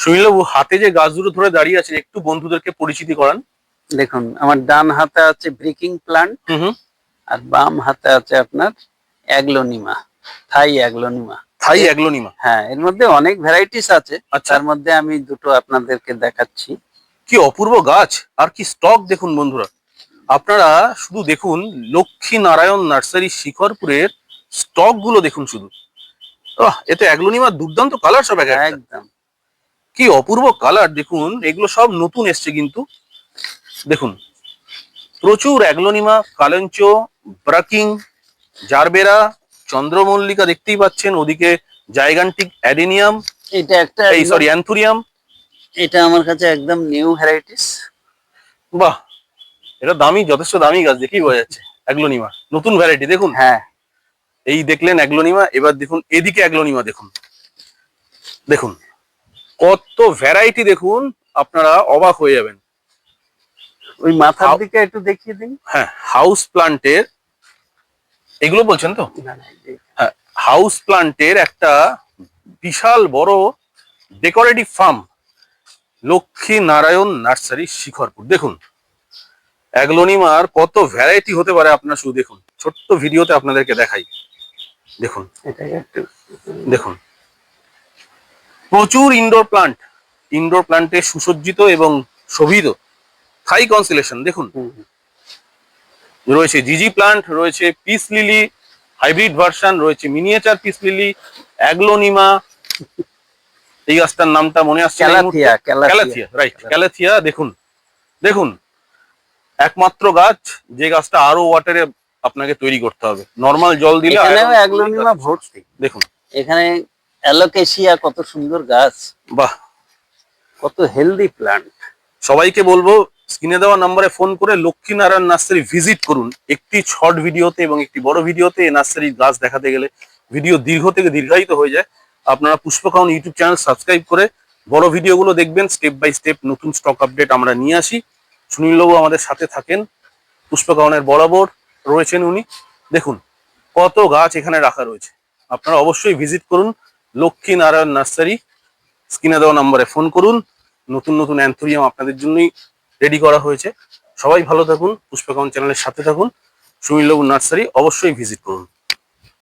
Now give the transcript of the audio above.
সুনীলবাবু, হাতে যে গাছ দুটো ধরে দাঁড়িয়ে আছেন, একটু বন্ধুদেরকে পরিচিতি করান। দেখুন, আমার ডান হাতে আছে ব্রিকিং প্লান্ট, আর বাম হাতে আছে আপনার অ্যাগ্লোনিমা, থাই অ্যাগ্লোনিমা। থাই অ্যাগ্লোনিমা, হ্যাঁ, এর মধ্যে অনেক ভ্যারাইটিস আছে। আচ্ছা, তার মধ্যে আমি দুটো আপনাদেরকে দেখাচ্ছি। কি অপূর্ব গাছ আর কি স্টক দেখুন বন্ধুরা। আপনারা শুধু দেখুন লক্ষ্মী নারায়ণ নার্সারি শিখরপুরের স্টক গুলো দেখুন শুধু। এতে অ্যাগ্লোনিমার দুর্দান্ত কালার সব একদম, কি অপূর্ব কালার দেখুন। এগুলো সব নতুন এসছে কিন্তু দেখুন, প্রচুর অ্যাগ্লোনিমা, কালেঞ্চ, ব্রাকিং, জারবেরা, চন্দ্রমল্লিকা দেখতেই পাচ্ছেন, ওদিকে জাইগান্টিক অ্যাডেনিয়াম, এটা একটা অ্যান্থুরিয়াম। এটা আমার কাছে একদম নিউ ভ্যারাইটিস। বাহ, এটা দামি, যথেষ্ট দামি গাছ, দেখেই বোঝা যাচ্ছে অ্যাগ্লোনিমা নতুন ভ্যারাইটি। দেখুন, হ্যাঁ, এই দেখলেন অ্যাগ্লোনিমা, এবার দেখুন এদিকে অ্যাগ্লোনিমা দেখুন। দেখুন কত ভ্যারাইটি, দেখুন আপনারা অবাক হয়ে যাবেন। ওই মাথার দিকে একটু দেখিয়ে দিন। হ্যাঁ, হাউস প্লান্টের এগুলো বলছেন তো? হ্যাঁ, হাউস প্লান্টের একটা বিশাল বড় decorative farm, Lakshmi Narayan nursery Shikharpur. দেখুন অ্যাগ্লোনিমার কত ভ্যারাইটি হতে পারে, আপনারা শুধু দেখুন, ছোট্ট ভিডিওতে আপনাদেরকে দেখাই। দেখুন, দেখুন প্রচুর ইনডোর প্লান্টে সুসজ্জিত এবং শোভিত থাই কনস্টেলেশন। দেখুন রয়েছে জিজি প্লান্ট, রয়েছে পিস লিলি হাইব্রিড ভার্সন, রয়েছে মিনিয়েচার পিস লিলি, অ্যাগ্লোনিমা, এই গাছটার নামটা মনে আসছে না, ক্যালাথিয়া, রাইট, ক্যালাথিয়া। দেখুন দেখুন একমাত্র গাছ যে গাছটা আরো ওয়াটারে আপনাকে তৈরি করতে হবে, নরমাল জল দিলে অ্যাগ্লোনিমা ভর্তি। দেখুন এখানে অ্যালোকেশিয়া, কত সুন্দর গাছ, বাহ, কত হেলদি প্লান্ট। সবাইকে বলবো স্ক্রিনে দেওয়া নম্বরে ফোন করে লক্ষ্মীনারায়ণ নার্সারি ভিজিট করুন। একটি শর্ট ভিডিওতে এবং একটি বড় ভিডিওতে এই নার্সারির গাছ দেখাতে গেলে ভিডিও দীর্ঘ থেকে দীর্ঘায়িত হয়ে যায়। আপনারা পুষ্পকাউন ইউটিউব চ্যানেল সাবস্ক্রাইব করে বড় ভিডিওগুলো দেখবেন। স্টেপ বাই স্টেপ নতুন স্টক আপডেট আমরা নিয়ে আসি। সুনীলবাবু আমাদের সাথে থাকেন, পুষ্পকাউনের বরাবর রয়েছেন উনি। দেখুন কত গাছ এখানে রাখা রয়েছে, আপনারা অবশ্যই ভিজিট করুন লক্ষ্মীনারায়ণ নার্সারি। স্ক্রিনে দেওয়া নম্বরে ফোন করুন, নতুন নতুন অ্যান্থুরিয়াম আপনাদের জন্যই রেডি করা হয়েছে। সবাই ভালো থাকুন, পুষ্পকাউন চ্যানেলের সাথে থাকুন, সুনীলবাবু নার্সারি অবশ্যই ভিজিট করুন।